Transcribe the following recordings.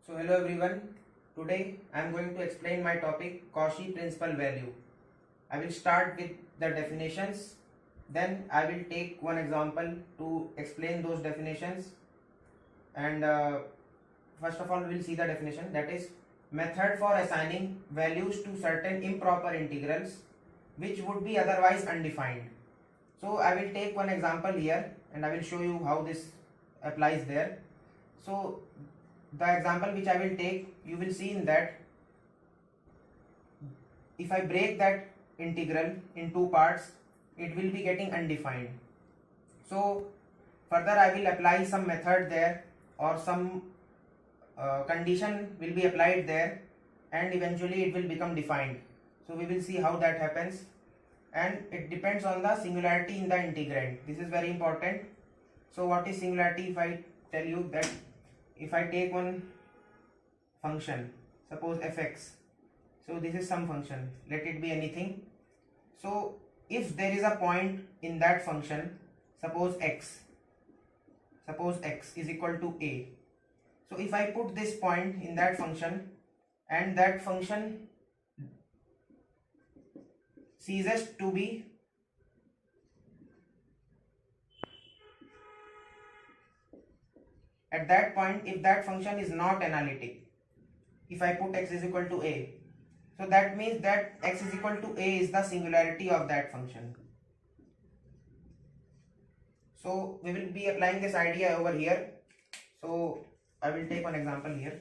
So hello everyone, today I am going to explain my topic Cauchy principal value. I will start with the definitions, then I will take one example to explain those definitions, and first of all we will see the definition, that is method for assigning values to certain improper integrals which would be otherwise undefined. So I will take one example here and I will show you how this applies there. So the example which I will take, you will see in that if I break that integral in two parts, it will be getting undefined. So further I will apply some method there, or some condition will be applied there, and eventually it will become defined. So we will see how that happens, and it depends on the singularity in the integrand. This is very important. So what is singularity? If I tell you that if I take one function, suppose fx, so this is some function, let it be anything. So if there is a point in that function, suppose x is equal to a, so if I put this point in that function and that function ceases to be at that point, if that function is not analytic, if I put x is equal to a, so that means that x is equal to a is the singularity of that function. So we will be applying this idea over here. So I will take one example here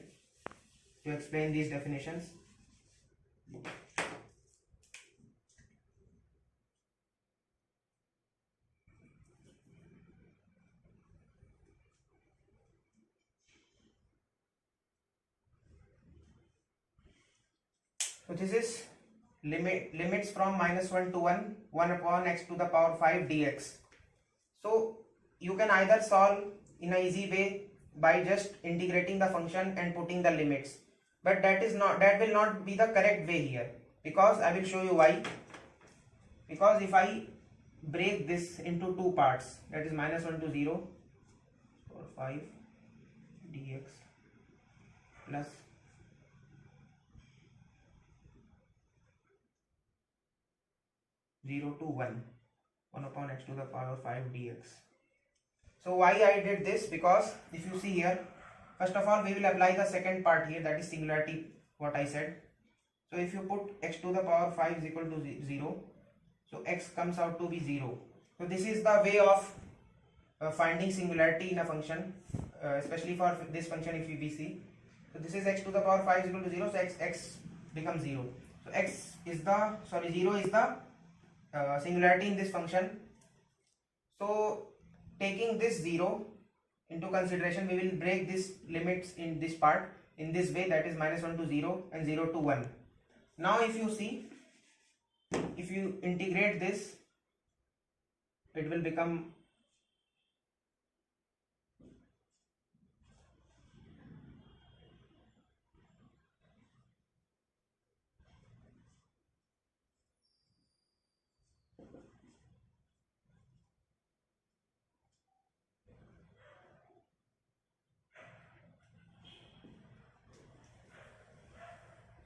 to explain these definitions. So this is limits from -1 to 1 upon x to the power 5 dx. So you can either solve in a easy way by just integrating the function and putting the limits, but that will not be the correct way here, because I will show you why. Because if I break this into two parts, that is -1 to 0 or 5 dx plus 0 to 1 upon x to the power 5 dx. So why I did this? Because if you see here, first of all we will apply the second part here, that is singularity, what I said. So if you put x to the power 5 is equal to 0, so x comes out to be 0. So this is the way of finding singularity in a function, especially for this function if we see. So this is x to the power 5 is equal to 0, so x becomes 0. So 0 is the singularity in this function. So taking this 0 into consideration, we will break this limits in this part in this way, that is -1 to 0 and 0 to 1. Now if you see, if you integrate this, it will become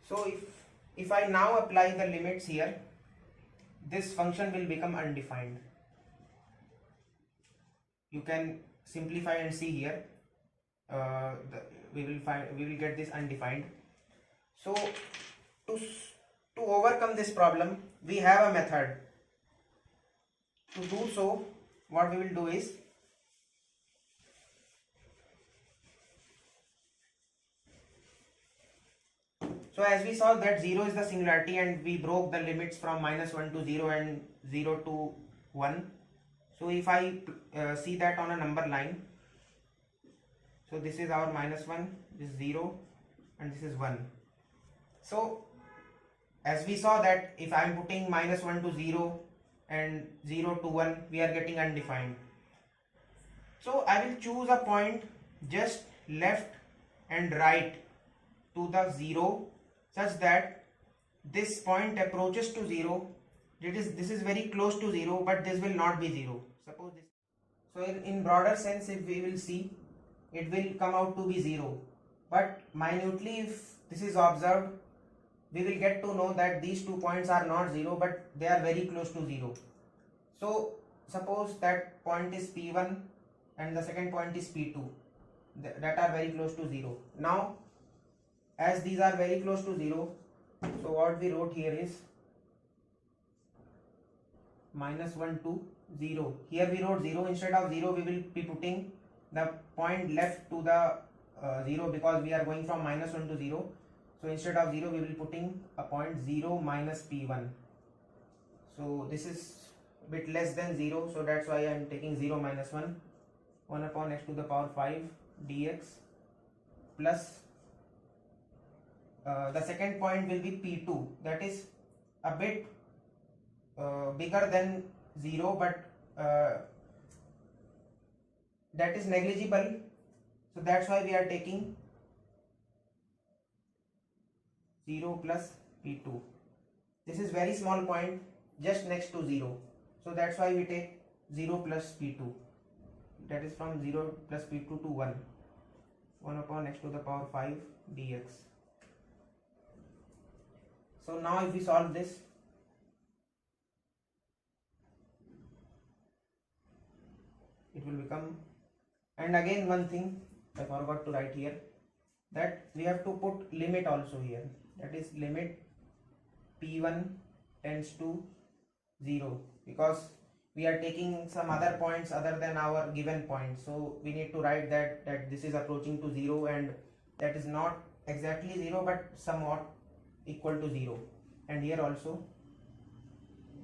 so if I now apply the limits here, this function will become undefined. You can simplify and see here. We will get this undefined. So to overcome this problem, we have a method. To do so, what we will do is, so as we saw that 0 is the singularity and we broke the limits from -1 to 0 and 0 to 1. So if I see that on a number line, so this is our -1, this is 0 and this is 1. So as we saw that if I am putting -1 to 0 and 0 to 1, we are getting undefined. So I will choose a point just left and right to the 0, such that this point approaches to 0. This is very close to 0, but this will not be 0. Suppose this. So in broader sense, if we will see, it will come out to be 0. but minutely if this is observed, we will get to know that these 2 points are not 0 but they are very close to 0. So suppose that point is P1 and the second point is P2 that are very close to 0. Now as these are very close to 0, so what we wrote here is -1 to 0. Here we wrote 0, instead of 0 we will be putting the point left to the 0 because we are going from -1 to 0. So instead of 0 we will be putting a point 0 minus P1. So this is a bit less than 0, so that's why I am taking 0 minus 1. 1 upon x to the power 5 dx plus the second point will be P2, that is a bit bigger than 0 but that is negligible, so that's why we are taking 0 plus P2. This is very small point just next to 0, so that's why we take 0 plus P2, that is from 0 plus P2 to 1. 1 upon x to the power 5 dx. So now if we solve this, it will become, and again one thing I forgot to write here, that we have to put limit also here, that is limit P1 tends to 0, because we are taking some other points other than our given point, so we need to write that this is approaching to 0 and that is not exactly 0 but somewhat equal to 0. And here also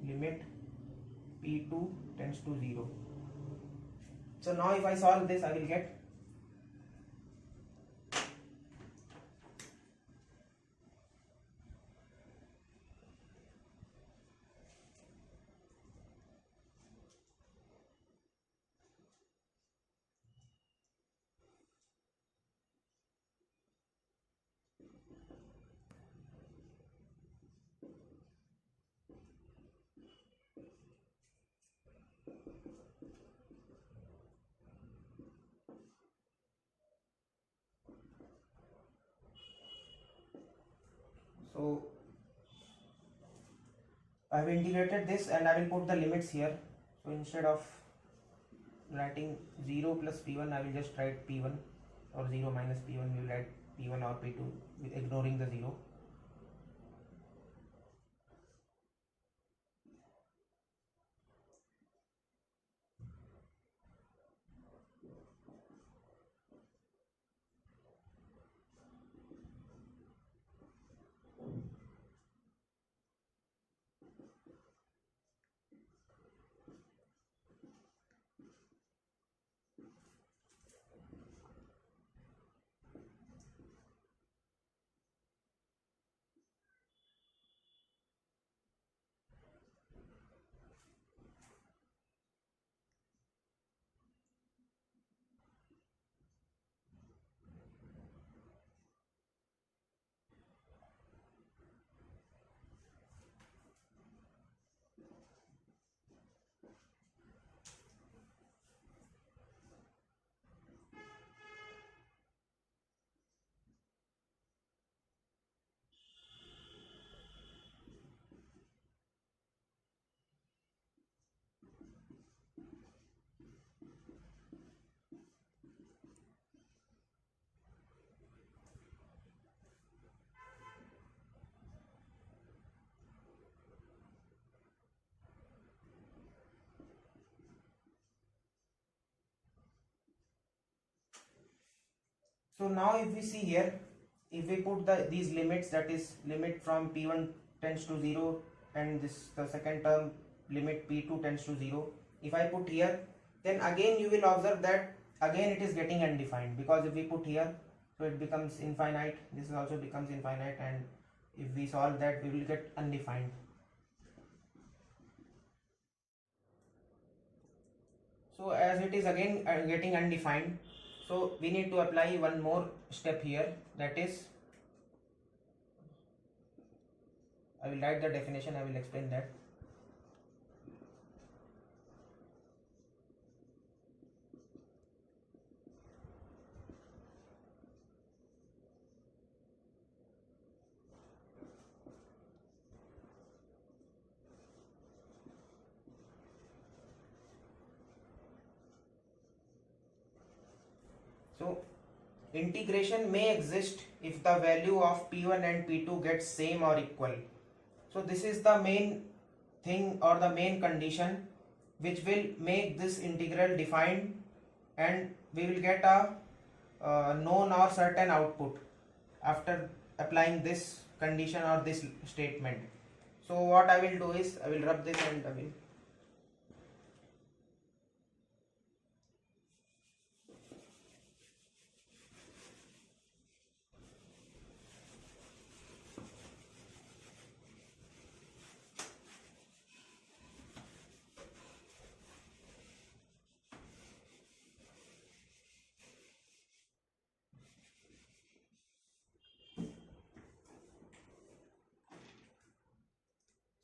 limit P2 tends to 0. So now if I solve this, I will get so I have integrated this and I will put the limits here. So instead of writing 0 plus P1, I will just write P1, or 0 minus P1, we will write P1 or P2 ignoring the 0. So now if we see here, if we put these limits, that is limit from P1 tends to 0 and this the second term limit P2 tends to 0, if I put here, then again you will observe that again it is getting undefined, because if we put here, so it becomes infinite, this also becomes infinite, and if we solve that we will get undefined. So as it is again getting undefined, so we need to apply one more step here, that is, I will write the definition, I will explain that. So integration may exist if the value of p1 and p2 gets same or equal. So this is the main thing or the main condition which will make this integral defined, and we will get a known or certain output after applying this condition or this statement. So what I will do is I will rub this and I will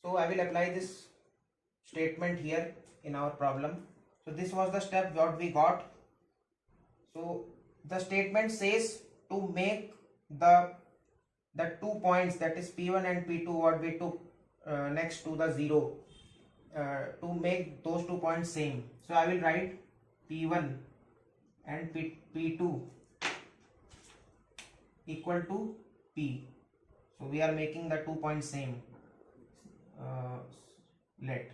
so I will apply this statement here in our problem. So this was the step what we got. So the statement says to make the 2 points, that is p1 and p2, what we took next to the 0, to make those 2 points same. So I will write p1 and p2 equal to p. So we are making the 2 points same. Let.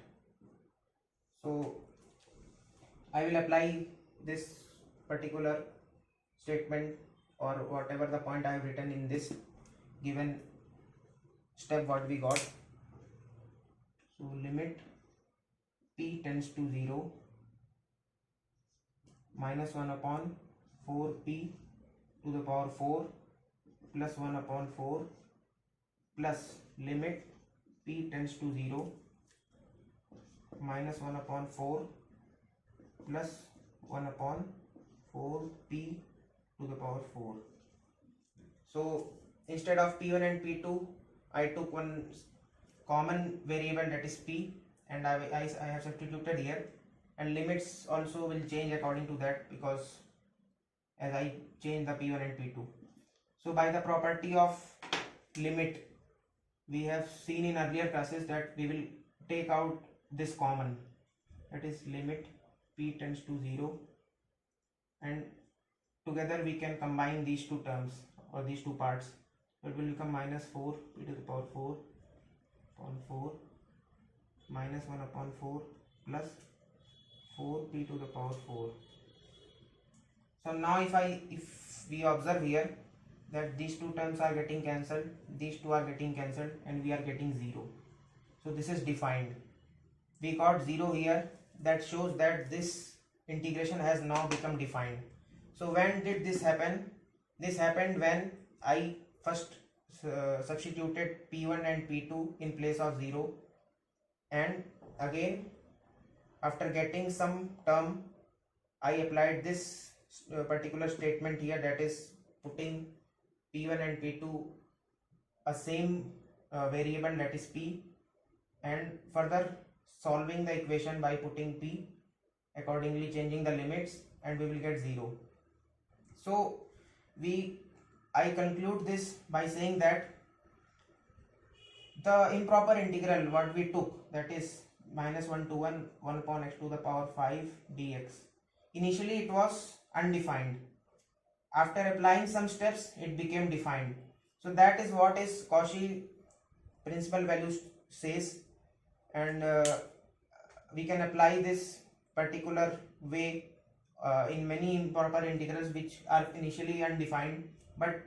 So I will apply this particular statement or whatever the point I have written in this given step what we got. So limit p tends to 0 minus 1 upon 4p to the power 4 plus 1 upon 4 plus limit p tends to 0 minus 1 upon 4 plus 1 upon 4p to the power 4. So instead of p1 and p2, I took one common variable, that is p, and I have substituted here, and limits also will change according to that because as I change the p1 and p2. So by the property of limit, we have seen in earlier classes that we will take out this common, that is limit p tends to 0, and together we can combine these two terms or these two parts. So it will become minus 4 p to the power 4 upon 4 minus 1 upon 4 plus 4 p to the power 4. So now if we observe here that these two terms are getting cancelled, these two are getting cancelled, and we are getting 0. So this is defined. We got 0 here, that shows that this integration has now become defined. So when did this happen? This happened when I first substituted p1 and p2 in place of 0, and again after getting some term I applied this particular statement here, that is putting p1 and p2 a same variable, that is p, and further solving the equation by putting p, accordingly changing the limits, and we will get 0. So I conclude this by saying that the improper integral what we took, that is minus 1 to 1 upon x to the power 5 dx, initially it was undefined. After applying some steps it became defined. So that is what is Cauchy principal value says, and we can apply this particular way in many improper integrals which are initially undefined, but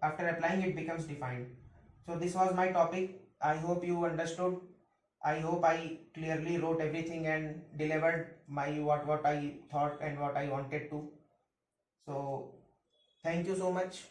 after applying it becomes defined. So this was my topic. I hope you understood. I hope I clearly wrote everything and delivered my what I thought and what I wanted to. So thank you so much.